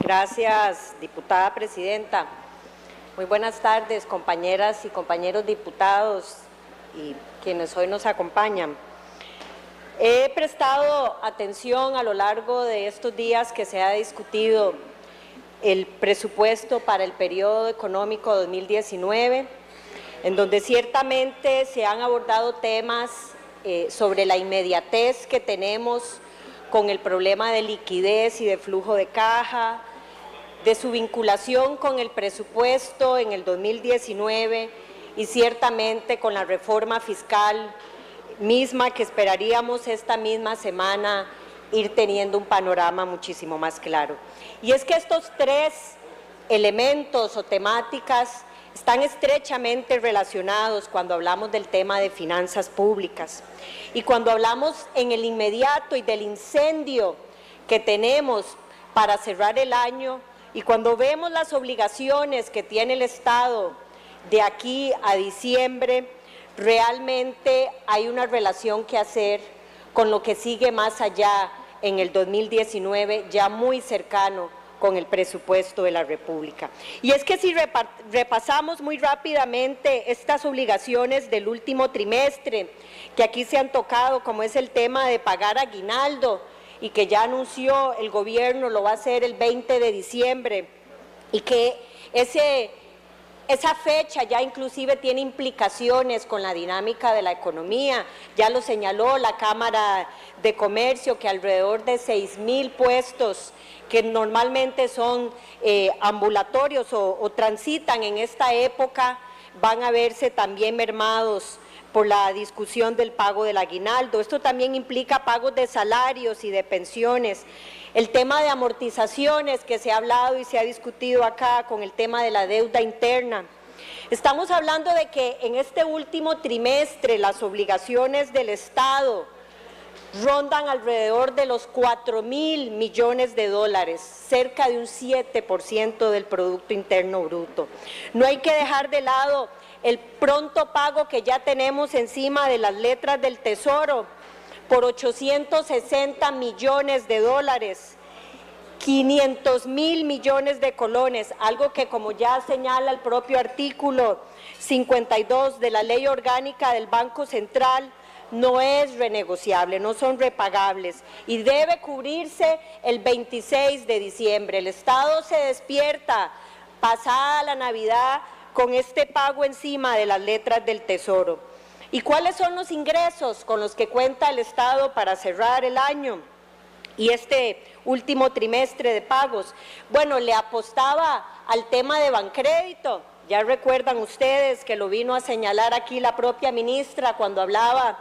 Gracias, diputada presidenta. Muy buenas tardes, compañeras y compañeros diputados y quienes hoy nos acompañan. He prestado atención a lo largo de estos días que se ha discutido el presupuesto para el periodo económico 2019, en donde ciertamente se han abordado temas sobre la inmediatez que tenemos con el problema de liquidez y de flujo de caja, de su vinculación con el presupuesto en el 2019 y ciertamente con la reforma fiscal misma que esperaríamos esta misma semana ir teniendo un panorama muchísimo más claro. Y es que estos tres elementos o temáticas están estrechamente relacionados cuando hablamos del tema de finanzas públicas. Y cuando hablamos en el inmediato y del incendio que tenemos para cerrar el año, y cuando vemos las obligaciones que tiene el Estado de aquí a diciembre, realmente hay una relación que hacer con lo que sigue más allá en el 2019, ya muy cercano con el presupuesto de la República. Y es que si repasamos muy rápidamente estas obligaciones del último trimestre, que aquí se han tocado, como es el tema de pagar aguinaldo, y que ya anunció el gobierno, lo va a hacer el 20 de diciembre, y que esa fecha ya inclusive tiene implicaciones con la dinámica de la economía. Ya lo señaló la Cámara de Comercio, que alrededor de 6,000 puestos que normalmente son ambulatorios o transitan en esta época, van a verse también mermados por la discusión del pago del aguinaldo. Esto también implica pagos de salarios y de pensiones. El tema de amortizaciones que se ha hablado y se ha discutido acá con el tema de la deuda interna. Estamos hablando de que en este último trimestre las obligaciones del Estado rondan alrededor de los 4,000 millones de dólares, cerca de un 7% del Producto Interno Bruto. No hay que dejar de lado el pronto pago que ya tenemos encima de las letras del Tesoro por 860 millones de dólares, 500,000 millones de colones, algo que, como ya señala el propio artículo 52 de la Ley Orgánica del Banco Central, no es renegociable, no son repagables y debe cubrirse el 26 de diciembre. El Estado se despierta pasada la Navidad con este pago encima de las letras del Tesoro. ¿Y cuáles son los ingresos con los que cuenta el Estado para cerrar el año y este último trimestre de pagos? Bueno, le apostaba al tema de Bancrédito. Ya recuerdan ustedes que lo vino a señalar aquí la propia ministra cuando hablaba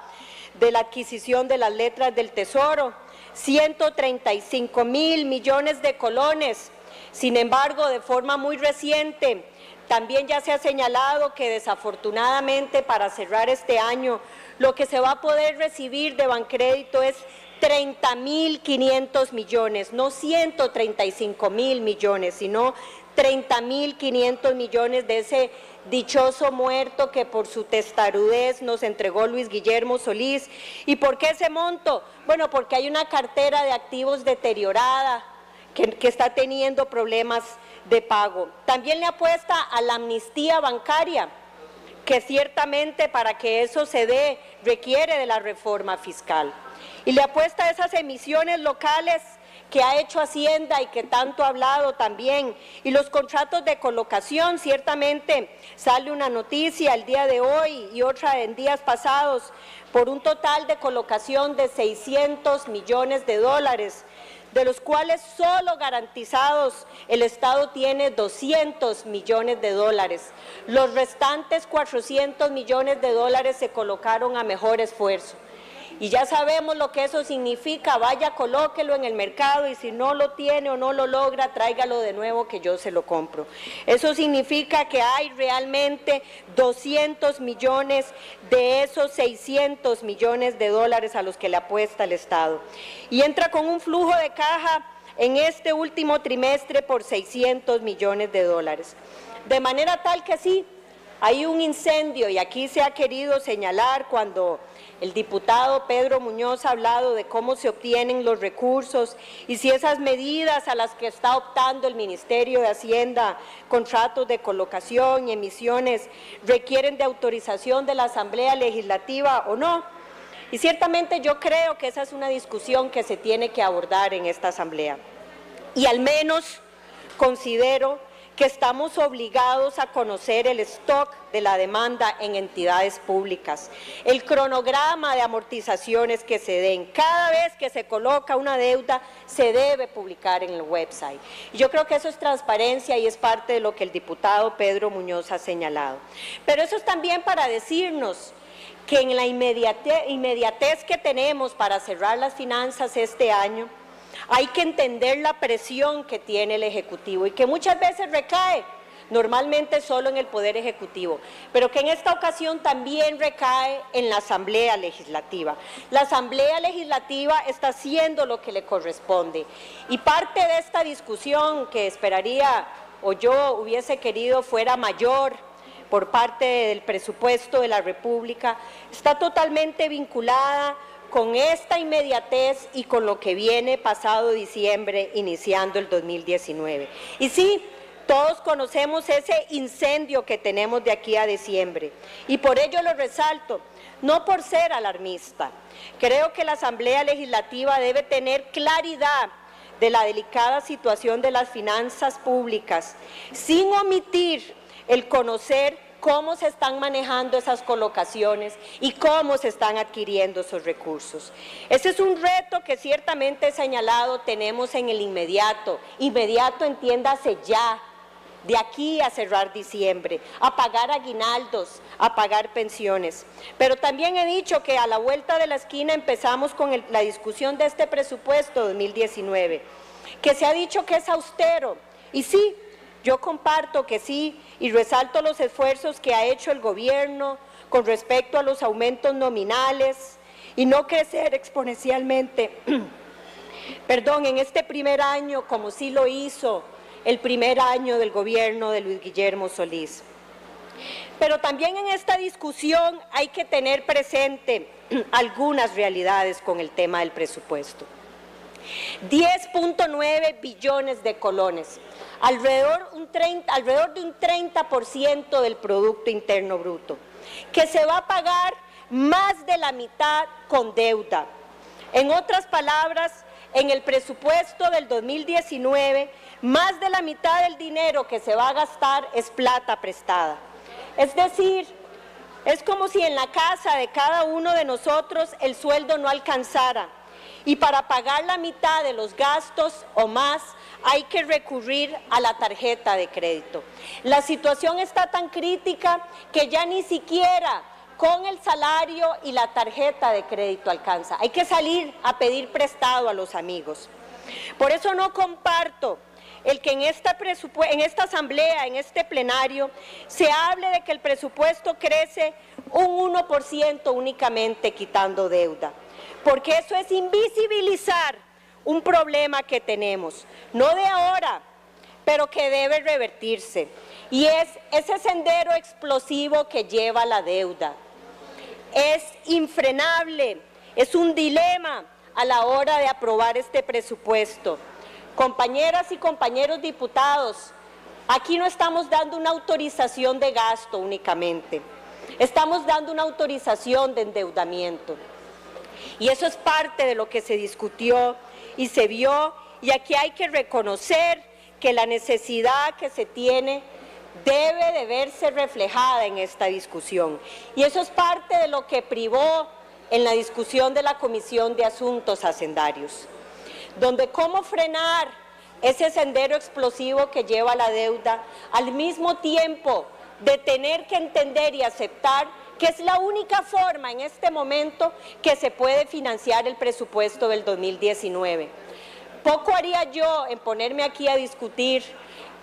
de la adquisición de las letras del Tesoro, 135,000 millones de colones. Sin embargo, de forma muy reciente, también ya se ha señalado que desafortunadamente para cerrar este año lo que se va a poder recibir de Bancrédito es 30,500 millones, no 135,000 millones, sino 30,500 millones de ese dichoso muerto que por su testarudez nos entregó Luis Guillermo Solís. ¿Y por qué ese monto? Bueno, porque hay una cartera de activos deteriorada que está teniendo problemas de pago. También le apuesta a la amnistía bancaria, que ciertamente para que eso se dé requiere de la reforma fiscal. Y le apuesta a esas emisiones locales que ha hecho Hacienda y que tanto ha hablado también. Y los contratos de colocación, ciertamente sale una noticia el día de hoy y otra en días pasados, por un total de colocación de 600 millones de dólares, de los cuales solo garantizados el Estado tiene 200 millones de dólares. Los restantes 400 millones de dólares se colocaron a mejor esfuerzo. Y ya sabemos lo que eso significa, vaya, colóquelo en el mercado y si no lo tiene o no lo logra, tráigalo de nuevo que yo se lo compro. Eso significa que hay realmente 200 millones de esos 600 millones de dólares a los que le apuesta el Estado. Y entra con un flujo de caja en este último trimestre por 600 millones de dólares. De manera tal que sí, hay un incendio y aquí se ha querido señalar cuando El diputado Pedro Muñoz ha hablado de cómo se obtienen los recursos y si esas medidas a las que está optando el Ministerio de Hacienda, contratos de colocación y emisiones, requieren de autorización de la Asamblea Legislativa o no. Y ciertamente yo creo que esa es una discusión que se tiene que abordar en esta Asamblea. Y al menos considero que estamos obligados a conocer el stock de la demanda en entidades públicas, el cronograma de amortizaciones que se den. Cada vez que se coloca una deuda, se debe publicar en el website. Yo creo que eso es transparencia y es parte de lo que el diputado Pedro Muñoz ha señalado. Pero eso es también para decirnos que en la inmediatez que tenemos para cerrar las finanzas este año, hay que entender la presión que tiene el Ejecutivo y que muchas veces recae normalmente solo en el Poder Ejecutivo, pero que en esta ocasión también recae en la Asamblea Legislativa. La Asamblea Legislativa está haciendo lo que le corresponde y parte de esta discusión que esperaría o yo hubiese querido fuera mayor por parte del presupuesto de la República está totalmente vinculada con esta inmediatez y con lo que viene pasado diciembre, iniciando el 2019. Y sí, todos conocemos ese incendio que tenemos de aquí a diciembre, y por ello lo resalto, no por ser alarmista. Creo que la Asamblea Legislativa debe tener claridad de la delicada situación de las finanzas públicas, sin omitir el conocer cómo se están manejando esas colocaciones y cómo se están adquiriendo esos recursos. Ese es un reto que ciertamente señalado tenemos en el inmediato. Inmediato, entiéndase ya, de aquí a cerrar diciembre, a pagar aguinaldos, a pagar pensiones. Pero también he dicho que a la vuelta de la esquina empezamos con la discusión de este presupuesto 2019, que se ha dicho que es austero, y sí, yo comparto que sí y resalto los esfuerzos que ha hecho el gobierno con respecto a los aumentos nominales y no crecer exponencialmente, en este primer año como sí lo hizo el primer año del gobierno de Luis Guillermo Solís. Pero también en esta discusión hay que tener presente algunas realidades con el tema del presupuesto. 10.9 billones de colones, alrededor de un 30% del Producto Interno Bruto, que se va a pagar más de la mitad con deuda. En otras palabras, en el presupuesto del 2019, más de la mitad del dinero que se va a gastar es plata prestada. Es decir, es como si en la casa de cada uno de nosotros el sueldo no alcanzara y para pagar la mitad de los gastos o más hay que recurrir a la tarjeta de crédito. La situación está tan crítica que ya ni siquiera con el salario y la tarjeta de crédito alcanza. Hay que salir a pedir prestado a los amigos. Por eso no comparto el que en esta asamblea, en este plenario, se hable de que el presupuesto crece un 1% únicamente quitando deuda, porque eso es invisibilizar un problema que tenemos, no de ahora, pero que debe revertirse, y es ese sendero explosivo que lleva la deuda. Es infrenable, es un dilema a la hora de aprobar este presupuesto. Compañeras y compañeros diputados, aquí no estamos dando una autorización de gasto únicamente, estamos dando una autorización de endeudamiento. Y eso es parte de lo que se discutió y se vio, y aquí hay que reconocer que la necesidad que se tiene debe de verse reflejada en esta discusión. Y eso es parte de lo que privó en la discusión de la Comisión de Asuntos Hacendarios, donde cómo frenar ese sendero explosivo que lleva la deuda, al mismo tiempo de tener que entender y aceptar que es la única forma en este momento que se puede financiar el presupuesto del 2019. Poco haría yo en ponerme aquí a discutir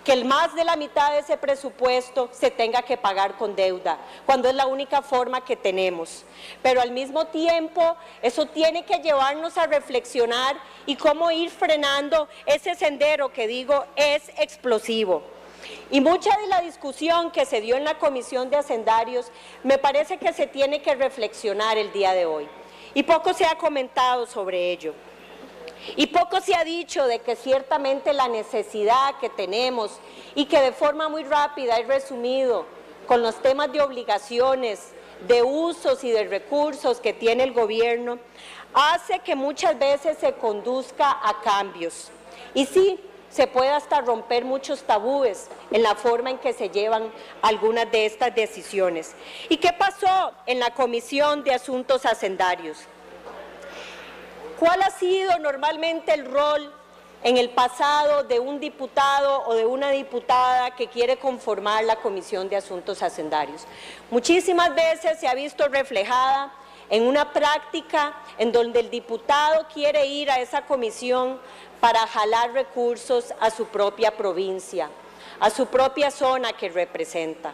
que más de la mitad de ese presupuesto se tenga que pagar con deuda, cuando es la única forma que tenemos. Pero al mismo tiempo, eso tiene que llevarnos a reflexionar y cómo ir frenando ese sendero que digo es explosivo. Y mucha de la discusión que se dio en la Comisión de Hacendarios me parece que se tiene que reflexionar el día de hoy. Y poco se ha comentado sobre ello. Y poco se ha dicho de que ciertamente la necesidad que tenemos y que de forma muy rápida he resumido con los temas de obligaciones, de usos y de recursos que tiene el gobierno, hace que muchas veces se conduzca a cambios. Y sí, se puede hasta romper muchos tabúes en la forma en que se llevan algunas de estas decisiones. ¿Y qué pasó en la Comisión de Asuntos Hacendarios? ¿Cuál ha sido normalmente el rol en el pasado de un diputado o de una diputada que quiere conformar la Comisión de Asuntos Hacendarios? Muchísimas veces se ha visto reflejada en una práctica en donde el diputado quiere ir a esa comisión para jalar recursos a su propia provincia, a su propia zona que representa.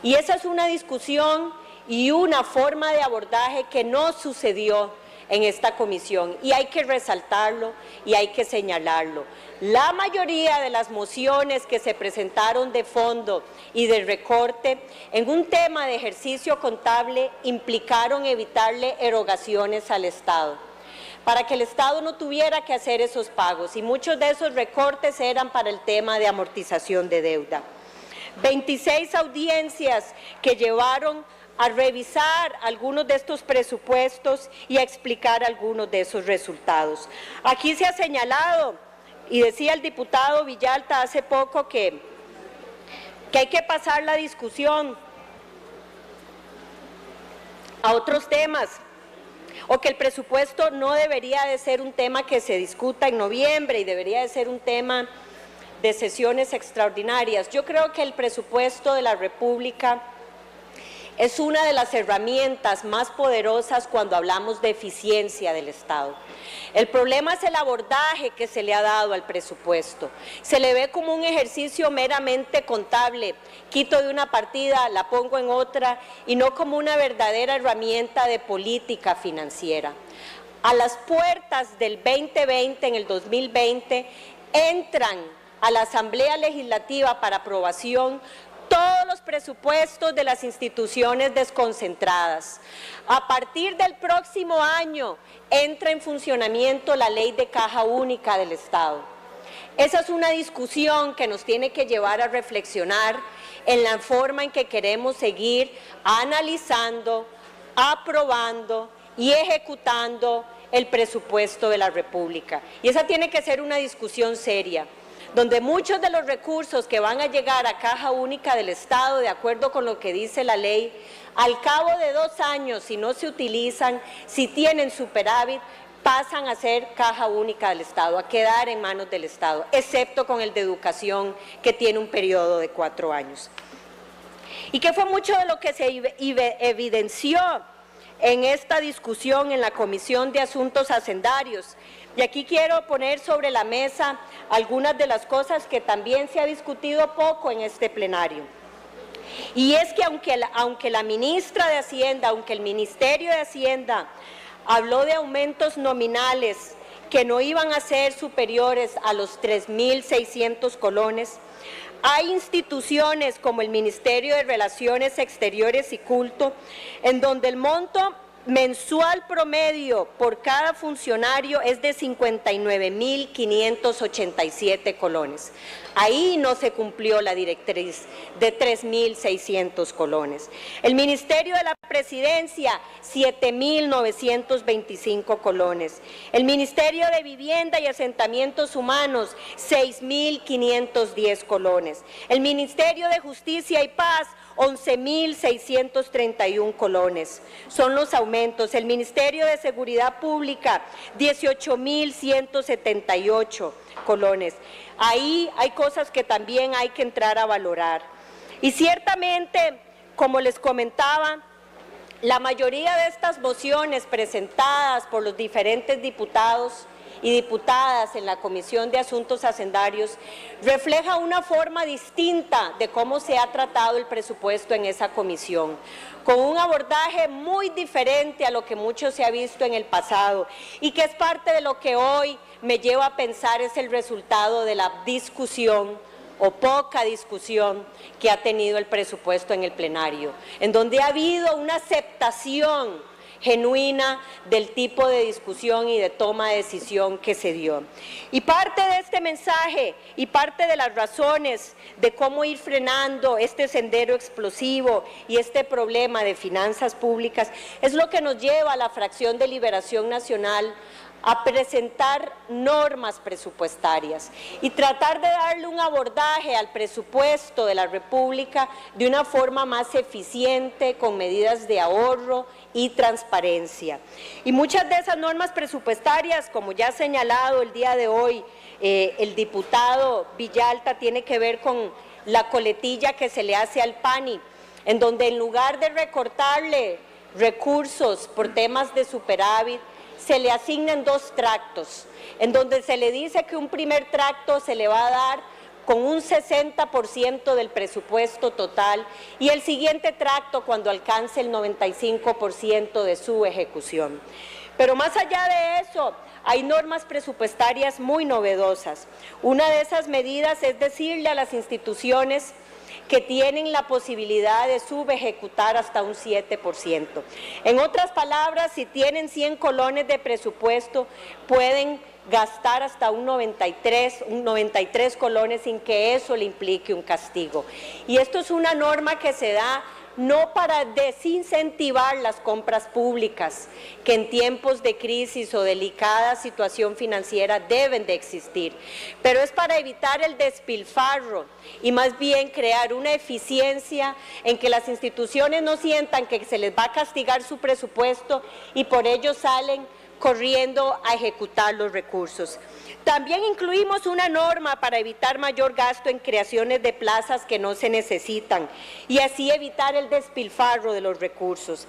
Y esa es una discusión y una forma de abordaje que no sucedió en esta comisión, y hay que resaltarlo y hay que señalarlo. La mayoría de las mociones que se presentaron de fondo y de recorte en un tema de ejercicio contable implicaron evitarle erogaciones al Estado, para que el Estado no tuviera que hacer esos pagos, y muchos de esos recortes eran para el tema de amortización de deuda. 26 audiencias que llevaron a revisar algunos de estos presupuestos y a explicar algunos de esos resultados. Aquí se ha señalado, y decía el diputado Villalta hace poco, que hay que pasar la discusión a otros temas, o que el presupuesto no debería de ser un tema que se discuta en noviembre y debería de ser un tema de sesiones extraordinarias. Yo creo que el presupuesto de la República es una de las herramientas más poderosas cuando hablamos de eficiencia del Estado. El problema es el abordaje que se le ha dado al presupuesto. Se le ve como un ejercicio meramente contable. Quito de una partida, la pongo en otra, y no como una verdadera herramienta de política financiera. A las puertas del 2020, en el 2020, entran a la Asamblea Legislativa para aprobación todos los presupuestos de las instituciones desconcentradas. A partir del próximo año entra en funcionamiento la Ley de Caja Única del Estado. Esa es una discusión que nos tiene que llevar a reflexionar en la forma en que queremos seguir analizando, aprobando y ejecutando el presupuesto de la República. Y esa tiene que ser una discusión seria, donde muchos de los recursos que van a llegar a Caja Única del Estado, de acuerdo con lo que dice la ley, al cabo de 2 años, si no se utilizan, si tienen superávit, pasan a ser Caja Única del Estado, a quedar en manos del Estado, excepto con el de Educación, que tiene un periodo de 4 años. Y que fue mucho de lo que se evidenció en esta discusión en la Comisión de Asuntos Hacendarios. Y aquí quiero poner sobre la mesa algunas de las cosas que también se ha discutido poco en este plenario. Y es que aunque la ministra de Hacienda, aunque el Ministerio de Hacienda habló de aumentos nominales que no iban a ser superiores a los 3.600 colones, hay instituciones como el Ministerio de Relaciones Exteriores y Culto, en donde el monto mensual promedio por cada funcionario es de 59.587 colones. Ahí no se cumplió la directriz de 3.600 colones. El Ministerio de la Presidencia, 7.925 colones. El Ministerio de Vivienda y Asentamientos Humanos, 6.510 colones. El Ministerio de Justicia y Paz, 11.631 colones. Son los aumentos. El Ministerio de Seguridad Pública, 18.178 colones. Ahí hay cosas que también hay que entrar a valorar. Y ciertamente, como les comentaba, la mayoría de estas mociones presentadas por los diferentes diputados y diputadas en la Comisión de Asuntos Hacendarios refleja una forma distinta de cómo se ha tratado el presupuesto en esa comisión, con un abordaje muy diferente a lo que mucho se ha visto en el pasado, y que es parte de lo que hoy me lleva a pensar es el resultado de la discusión o poca discusión que ha tenido el presupuesto en el plenario, en donde ha habido una aceptación genuina del tipo de discusión y de toma de decisión que se dio. Y parte de este mensaje y parte de las razones de cómo ir frenando este sendero explosivo y este problema de finanzas públicas es lo que nos lleva a la fracción de Liberación Nacional a presentar normas presupuestarias y tratar de darle un abordaje al presupuesto de la República de una forma más eficiente, con medidas de ahorro y transparencia. Y muchas de esas normas presupuestarias, como ya ha señalado el día de hoy el diputado Villalta, tiene que ver con la coletilla que se le hace al PANI, en donde en lugar de recortarle recursos por temas de superávit, se le asignan 2 tractos, en donde se le dice que un primer tracto se le va a dar con un 60% del presupuesto total y el siguiente tracto cuando alcance el 95% de su ejecución. Pero más allá de eso, hay normas presupuestarias muy novedosas. Una de esas medidas es decirle a las instituciones que tienen la posibilidad de subejecutar hasta un 7%. En otras palabras, si tienen 100 colones de presupuesto, pueden gastar hasta un 93 colones sin que eso le implique un castigo. Y esto es una norma que se da no para desincentivar las compras públicas, que en tiempos de crisis o delicada situación financiera deben de existir, pero es para evitar el despilfarro y más bien crear una eficiencia en que las instituciones no sientan que se les va a castigar su presupuesto y por ello salen corriendo a ejecutar los recursos. También incluimos una norma para evitar mayor gasto en creaciones de plazas que no se necesitan y así evitar el despilfarro de los recursos.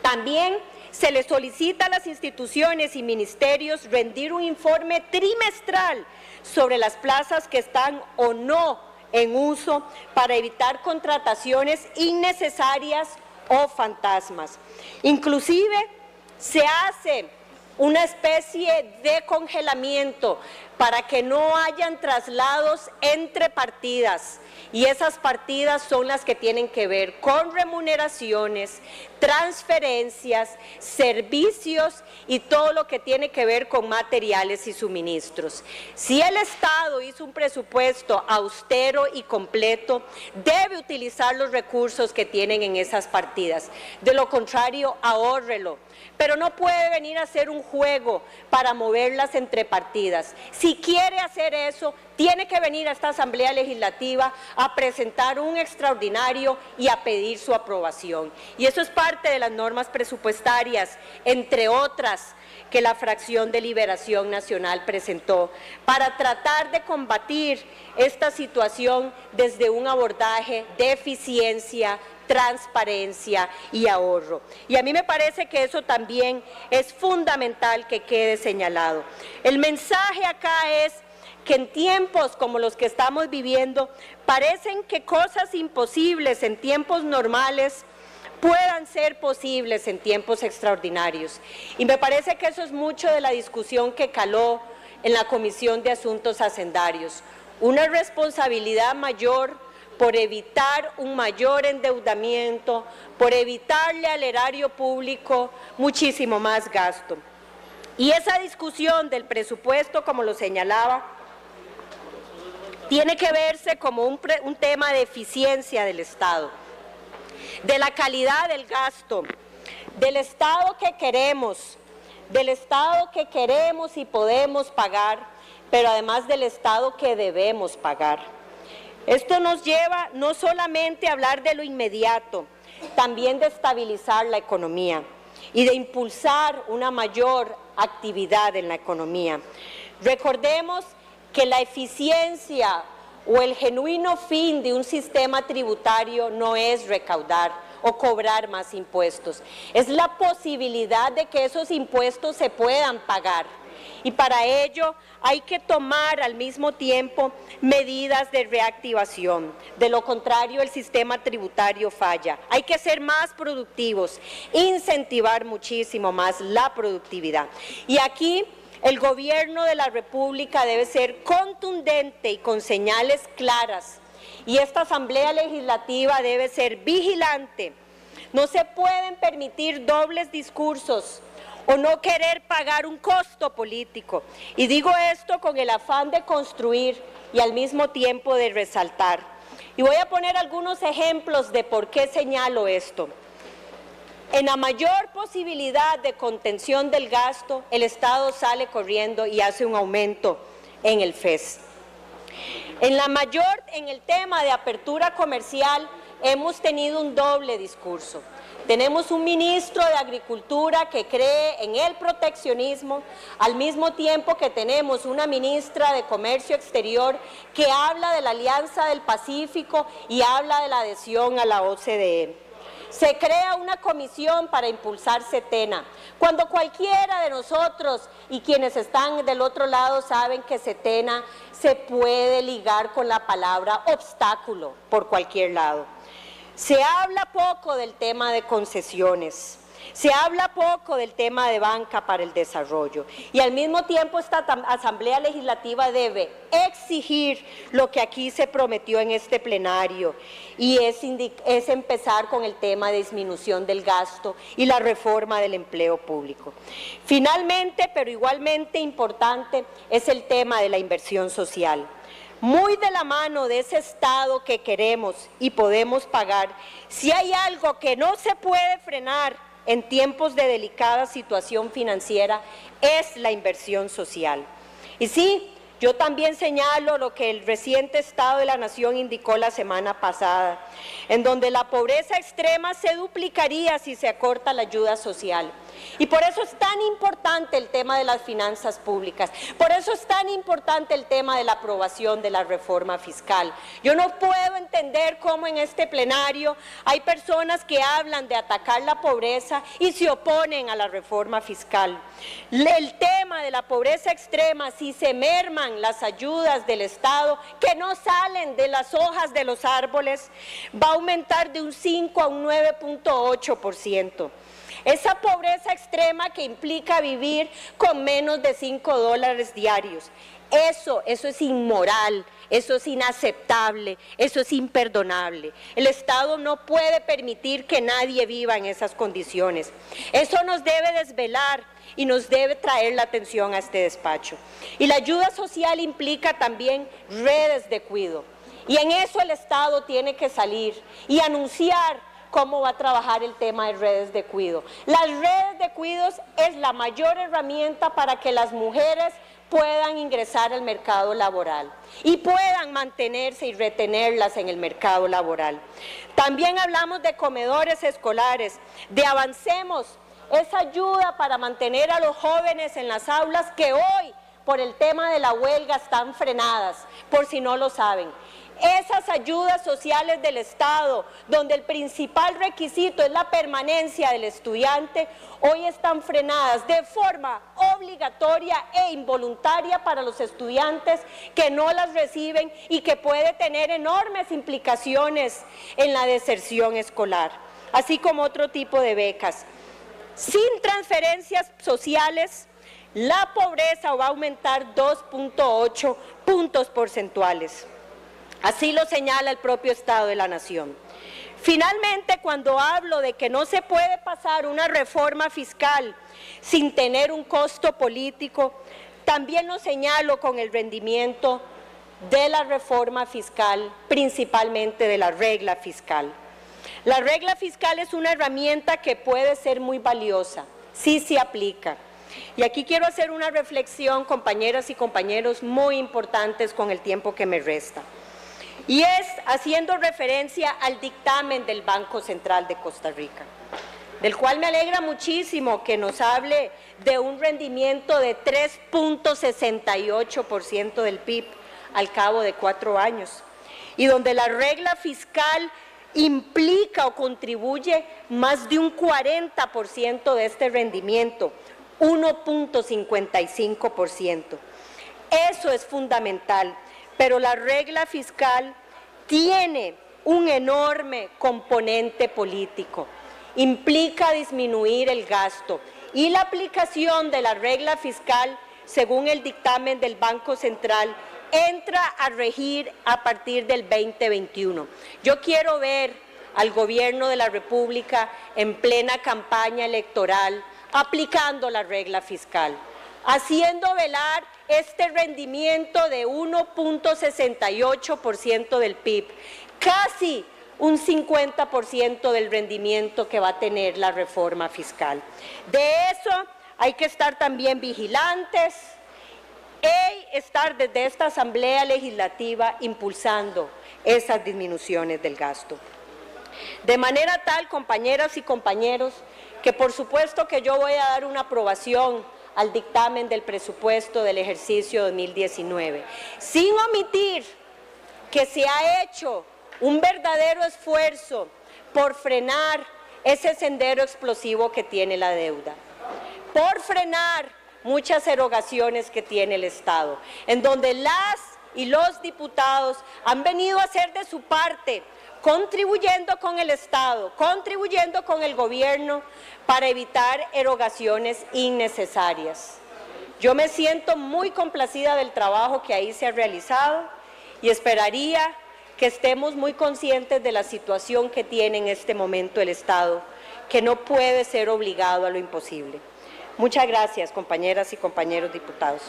También se les solicita a las instituciones y ministerios rendir un informe trimestral sobre las plazas que están o no en uso para evitar contrataciones innecesarias o fantasmas. Inclusive se hace una especie de congelamiento para que no hayan traslados entre partidas y esas partidas son las que tienen que ver con remuneraciones, transferencias, servicios y todo lo que tiene que ver con materiales y suministros. Si el Estado hizo un presupuesto austero y completo, debe utilizar los recursos que tienen en esas partidas. De lo contrario, ahórrelo. Pero no puede venir a hacer un juego para moverlas entre partidas. Si quiere hacer eso, tiene que venir a esta Asamblea Legislativa a presentar un extraordinario y a pedir su aprobación. Y eso es parte de las normas presupuestarias, entre otras, que la fracción de Liberación Nacional presentó para tratar de combatir esta situación desde un abordaje de eficiencia, transparencia y ahorro. Y a mí me parece que eso también es fundamental que quede señalado. El mensaje acá es que en tiempos como los que estamos viviendo, parecen que cosas imposibles en tiempos normales puedan ser posibles en tiempos extraordinarios. Y me parece que eso es mucho de la discusión que caló en la Comisión de Asuntos Hacendarios. Una responsabilidad mayor por evitar un mayor endeudamiento, por evitarle al erario público muchísimo más gasto. Y esa discusión del presupuesto, como lo señalaba, tiene que verse como un tema de eficiencia del Estado, de la calidad del gasto, del Estado que queremos y podemos pagar, pero además del Estado que debemos pagar. Esto nos lleva no solamente a hablar de lo inmediato, también de estabilizar la economía y de impulsar una mayor actividad en la economía. Recordemos que la eficiencia o el genuino fin de un sistema tributario no es recaudar o cobrar más impuestos, es la posibilidad de que esos impuestos se puedan pagar. Y para ello hay que tomar al mismo tiempo medidas de reactivación. De lo contrario, el sistema tributario falla. Hay que ser más productivos, incentivar muchísimo más la productividad. Y aquí El Gobierno de la República debe ser contundente y con señales claras, y esta Asamblea Legislativa debe ser vigilante. No se pueden permitir dobles discursos o no querer pagar un costo político. Y digo esto con el afán de construir y al mismo tiempo de resaltar. Y voy a poner algunos ejemplos de por qué señalo esto. En la mayor posibilidad de contención del gasto, el Estado sale corriendo y hace un aumento en el FES. En el tema de apertura comercial, hemos tenido un doble discurso. Tenemos un ministro de Agricultura que cree en el proteccionismo, al mismo tiempo que tenemos una ministra de Comercio Exterior que habla de la Alianza del Pacífico y habla de la adhesión a la OCDE. Se crea una comisión para impulsar CETENA, cuando cualquiera de nosotros y quienes están del otro lado saben que CETENA se puede ligar con la palabra obstáculo por cualquier lado. Se habla poco del tema de concesiones, se habla poco del tema de banca para el desarrollo y al mismo tiempo esta Asamblea Legislativa debe exigir lo que aquí se prometió en este plenario y es empezar con el tema de disminución del gasto y la reforma del empleo público. Finalmente, pero igualmente importante, es el tema de la inversión social. Muy de la mano de ese Estado que queremos y podemos pagar, si hay algo que no se puede frenar en tiempos de delicada situación financiera, es la inversión social. Y sí, yo también señalo lo que el reciente Estado de la Nación indicó la semana pasada, en donde la pobreza extrema se duplicaría si se acorta la ayuda social. Y por eso es tan importante el tema de las finanzas públicas, por eso es tan importante el tema de la aprobación de la reforma fiscal. Yo no puedo entender cómo en este plenario hay personas que hablan de atacar la pobreza y se oponen a la reforma fiscal. El tema de la pobreza extrema, si se merman las ayudas del Estado que no salen de las hojas de los árboles, va a aumentar de un 5 a un 9.8%. Esa pobreza extrema que implica vivir con menos de $5 diarios. Eso es inmoral, eso es inaceptable, eso es imperdonable. El Estado no puede permitir que nadie viva en esas condiciones. Eso nos debe desvelar y nos debe traer la atención a este despacho. Y la ayuda social implica también redes de cuidado. Y en eso el Estado tiene que salir y anunciar cómo va a trabajar el tema de redes de cuidado. Las redes de cuidados es la mayor herramienta para que las mujeres puedan ingresar al mercado laboral y puedan mantenerse y retenerlas en el mercado laboral. También hablamos de comedores escolares, de avancemos esa ayuda para mantener a los jóvenes en las aulas que hoy, por el tema de la huelga, están frenadas, por si no lo saben. Esas ayudas sociales del Estado, donde el principal requisito es la permanencia del estudiante, hoy están frenadas de forma obligatoria e involuntaria para los estudiantes que no las reciben y que puede tener enormes implicaciones en la deserción escolar, así como otro tipo de becas. Sin transferencias sociales, la pobreza va a aumentar 2.8 puntos porcentuales. Así lo señala el propio Estado de la Nación. Finalmente, cuando hablo de que no se puede pasar una reforma fiscal sin tener un costo político, también lo señalo con el rendimiento de la reforma fiscal, principalmente de la regla fiscal. La regla fiscal es una herramienta que puede ser muy valiosa, sí se aplica. Y aquí quiero hacer una reflexión, compañeras y compañeros, muy importantes con el tiempo que me resta. Y es haciendo referencia al dictamen del Banco Central de Costa Rica, del cual me alegra muchísimo que nos hable de un rendimiento de 3.68% del PIB al cabo de 4 años, y donde la regla fiscal implica o contribuye más de un 40% de este rendimiento, 1.55%. Eso es fundamental. Pero la regla fiscal tiene un enorme componente político, implica disminuir el gasto y la aplicación de la regla fiscal según el dictamen del Banco Central, entra a regir a partir del 2021. Yo quiero ver al Gobierno de la República en plena campaña electoral aplicando la regla fiscal, haciendo velar este rendimiento de 1.68% del PIB, casi un 50% del rendimiento que va a tener la reforma fiscal. De eso hay que estar también vigilantes y estar desde esta Asamblea Legislativa impulsando esas disminuciones del gasto. De manera tal, compañeras y compañeros, que por supuesto que yo voy a dar una aprobación al dictamen del presupuesto del ejercicio 2019, sin omitir que se ha hecho un verdadero esfuerzo por frenar ese sendero explosivo que tiene la deuda, por frenar muchas erogaciones que tiene el Estado, en donde las y los diputados han venido a hacer de su parte, contribuyendo con el Estado, contribuyendo con el Gobierno para evitar erogaciones innecesarias. Yo me siento muy complacida del trabajo que ahí se ha realizado y esperaría que estemos muy conscientes de la situación que tiene en este momento el Estado, que no puede ser obligado a lo imposible. Muchas gracias, compañeras y compañeros diputados.